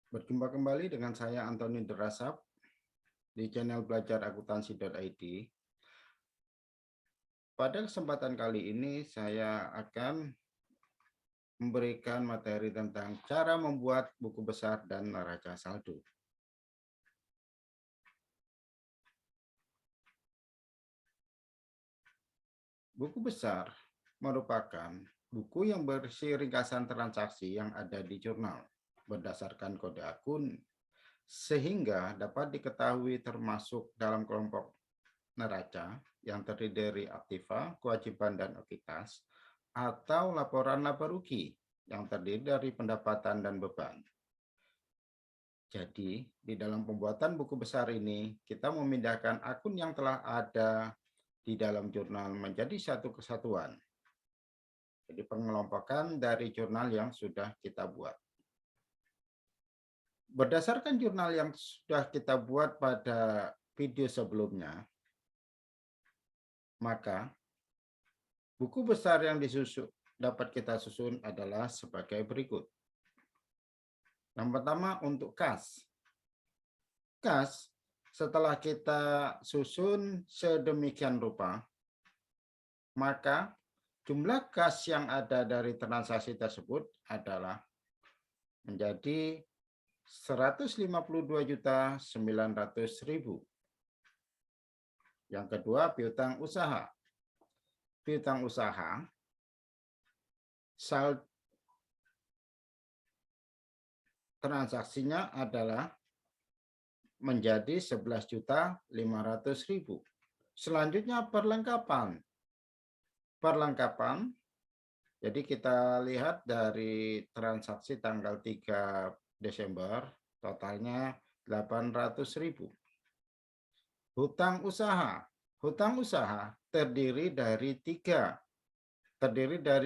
Berjumpa kembali dengan saya Antoni Derasap di channel belajarakuntansi.id. Pada kesempatan kali ini saya akan memberikan materi tentang cara membuat buku besar dan neraca saldo. Buku besar merupakan buku yang berisi ringkasan transaksi yang ada di jurnal berdasarkan kode akun sehingga dapat diketahui termasuk dalam kelompok neraca yang terdiri dari aktiva, kewajiban, dan ekuitas, atau laporan laba rugi yang terdiri dari pendapatan dan beban. Jadi, di dalam pembuatan buku besar ini, kita memindahkan akun yang telah ada di dalam jurnal menjadi satu kesatuan. Jadi, pengelompokan dari jurnal yang sudah kita buat. Berdasarkan jurnal yang sudah kita buat pada video sebelumnya, maka buku besar yang dapat kita susun adalah sebagai berikut. Yang pertama untuk kas. Kas, setelah kita susun sedemikian rupa, maka jumlah kas yang ada dari transaksi tersebut adalah menjadi 152.900.000. Yang kedua, piutang usaha. Piutang usaha transaksinya adalah menjadi 11.500.000. Selanjutnya perlengkapan. Perlengkapan, jadi kita lihat dari transaksi tanggal 3 Desember, totalnya 800.000. Hutang usaha. Hutang usaha terdiri dari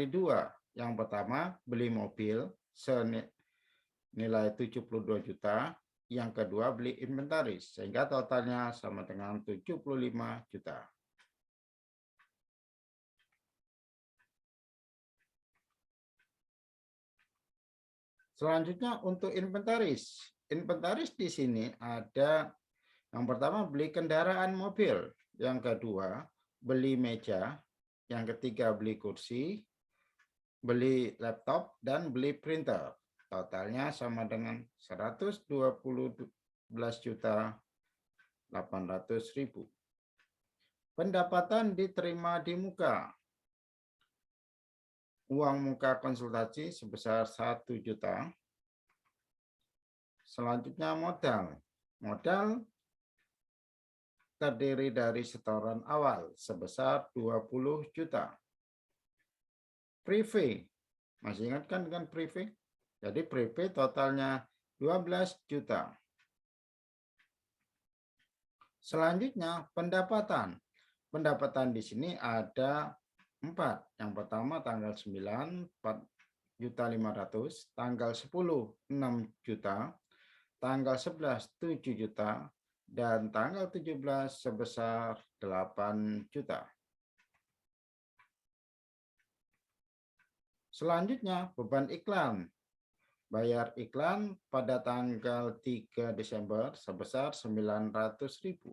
dua. Yang pertama, beli mobil senilai 72 juta. Yang kedua, beli inventaris, sehingga totalnya sama dengan 75 juta. Selanjutnya untuk inventaris. Inventaris di sini ada yang pertama beli kendaraan mobil, yang kedua beli meja, yang ketiga beli kursi, beli laptop, dan beli printer. Totalnya sama dengan 112.800.000. Pendapatan diterima di muka. Uang muka konsultasi sebesar 1 juta. Selanjutnya modal. Modal terdiri dari setoran awal sebesar 20 juta. Private. Masih ingat kan dengan private? Jadi private totalnya 12 juta. Selanjutnya pendapatan. Pendapatan di sini ada 4. Yang pertama tanggal 9, 4.500.000, tanggal 10, 6 juta, tanggal 11, 7 juta, dan tanggal 17 sebesar 8 juta. Selanjutnya beban iklan. Bayar iklan pada tanggal 3 Desember sebesar 900.000.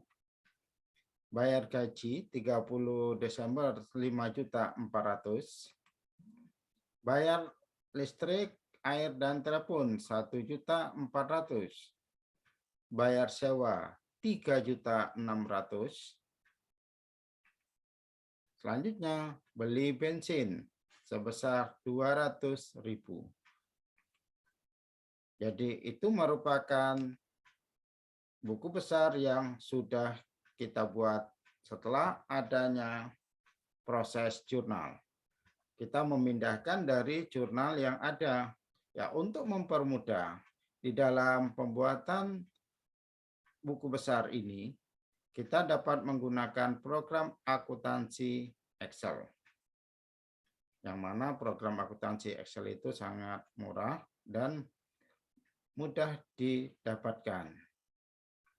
Bayar gaji 30 Desember 5.400.000. Bayar listrik, air, dan telepon 1.400.000. Bayar sewa 3.600.000. Selanjutnya beli bensin sebesar 200.000. Jadi itu merupakan buku besar yang sudah kita buat setelah adanya proses jurnal. Kita memindahkan dari jurnal yang ada. Ya, untuk mempermudah di dalam pembuatan buku besar ini, kita dapat menggunakan program akuntansi Excel. Yang mana program akuntansi Excel itu sangat murah dan mudah didapatkan.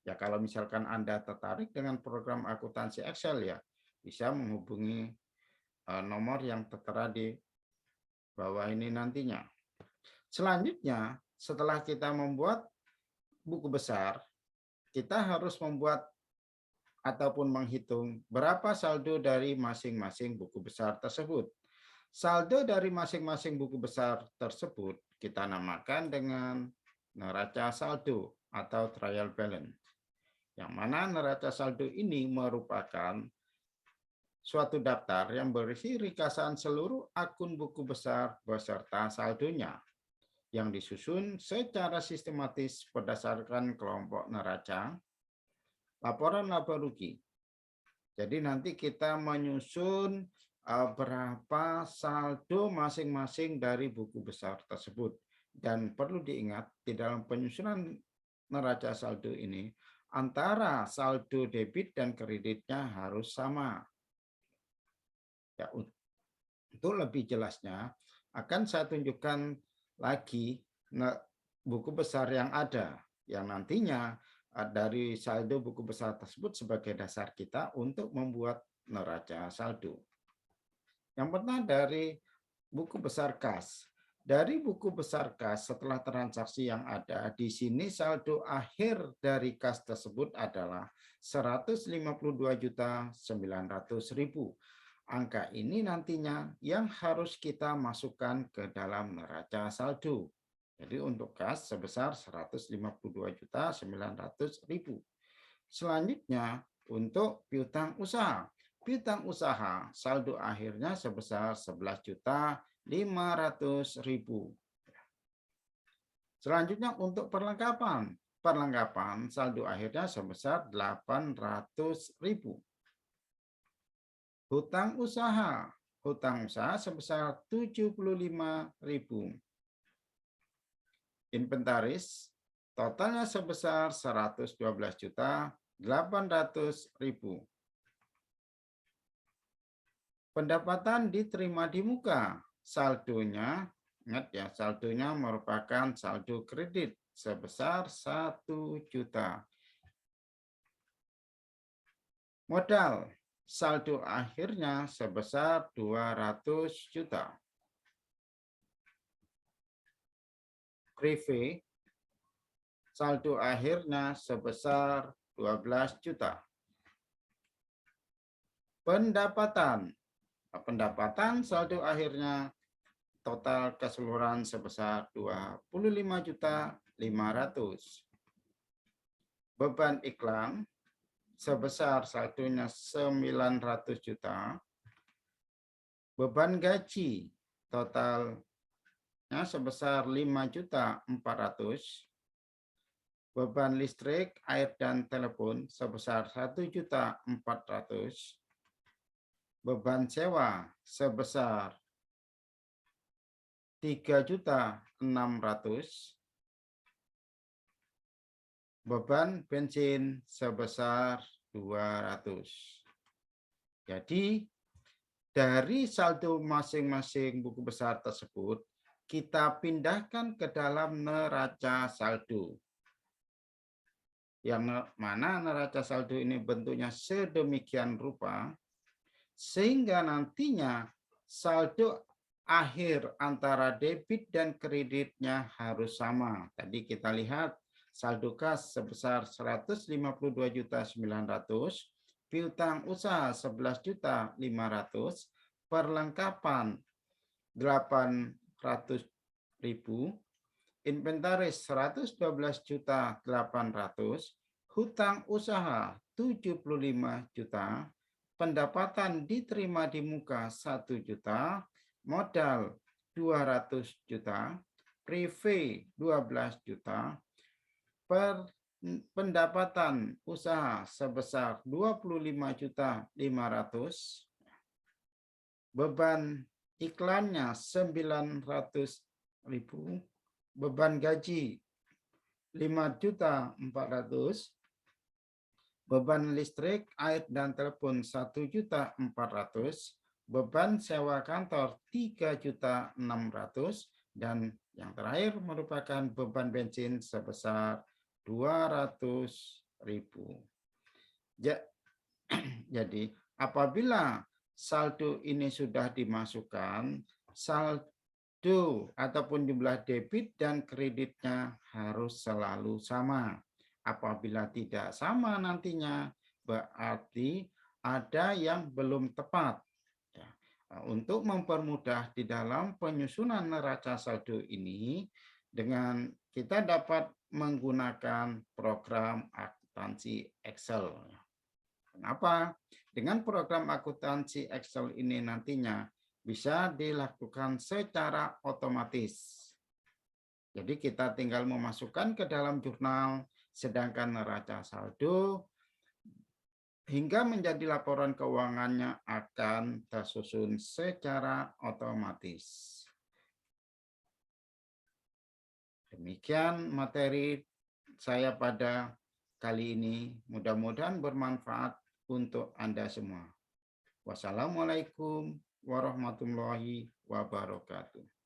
Ya, kalau misalkan Anda tertarik dengan program akuntansi Excel, ya bisa menghubungi nomor yang tertera di bawah ini nantinya. Selanjutnya, setelah kita membuat buku besar, kita harus membuat ataupun menghitung berapa saldo dari masing-masing buku besar tersebut. Saldo dari masing-masing buku besar tersebut kita namakan dengan neraca saldo atau trial balance. Yang mana neraca saldo ini merupakan suatu daftar yang berisi ringkasan seluruh akun buku besar beserta saldonya yang disusun secara sistematis berdasarkan kelompok neraca, laporan laba rugi. Jadi nanti kita menyusun berapa saldo masing-masing dari buku besar tersebut. Dan perlu diingat di dalam penyusunan neraca saldo ini antara saldo debit dan kreditnya harus sama. Ya, untuk lebih jelasnya akan saya tunjukkan lagi buku besar yang ada yang nantinya dari saldo buku besar tersebut sebagai dasar kita untuk membuat neraca saldo. Yang pertama dari buku besar kas. Dari buku besar kas setelah transaksi yang ada, di sini saldo akhir dari kas tersebut adalah 152.900.000. Angka ini nantinya yang harus kita masukkan ke dalam neraca saldo. Jadi untuk kas sebesar 152.900.000. Selanjutnya untuk piutang usaha. Piutang usaha saldo akhirnya sebesar 11.500.000. Selanjutnya untuk perlengkapan. Perlengkapan saldo akhirnya sebesar 800.000. Hutang usaha. Hutang usaha sebesar 75.000. Inventaris totalnya sebesar 112.800.000. Pendapatan diterima di muka, saldonya, ingat ya, saldonya merupakan saldo kredit sebesar 1 juta. Modal, saldo akhirnya sebesar 200 juta. Prive, saldo akhirnya sebesar 12 juta. Pendapatan, saldo akhirnya total keseluruhan sebesar 25.500.000. Beban iklan sebesar saldonya 900 juta. Beban gaji totalnya sebesar 5.400.000. Beban listrik, air dan telepon sebesar 1.400.000. Beban sewa sebesar 3.600.000. Beban bensin sebesar 200. Jadi dari saldo masing-masing buku besar tersebut kita pindahkan ke dalam neraca saldo. Yang mana neraca saldo ini bentuknya sedemikian rupa sehingga nantinya saldo akhir antara debit dan kreditnya harus sama. Tadi kita lihat saldo kas sebesar 152.900.000, piutang usaha 11.500.000, perlengkapan 800.000, inventaris 112.800.000, hutang usaha 75 juta, pendapatan diterima di muka 1 juta, modal 200 juta, prive 12 juta, pendapatan usaha sebesar 25.500.000, beban iklannya 900.000, beban gaji 5.400.000, beban listrik, air dan telepon 1.400.000, beban sewa kantor 3.600.000, dan yang terakhir merupakan beban bensin sebesar 200.000. Jadi apabila saldo ini sudah dimasukkan, saldo ataupun jumlah debit dan kreditnya harus selalu sama. Apabila tidak sama nantinya, berarti ada yang belum tepat. Ya. Untuk mempermudah di dalam penyusunan neraca saldo ini, dengan kita dapat menggunakan program akuntansi Excel. Kenapa? Dengan program akuntansi Excel ini nantinya bisa dilakukan secara otomatis. Jadi kita tinggal memasukkan ke dalam jurnal, sedangkan neraca saldo hingga menjadi laporan keuangannya akan tersusun secara otomatis. Demikian materi saya pada kali ini. Mudah-mudahan bermanfaat untuk Anda semua. Wassalamualaikum warahmatullahi wabarakatuh.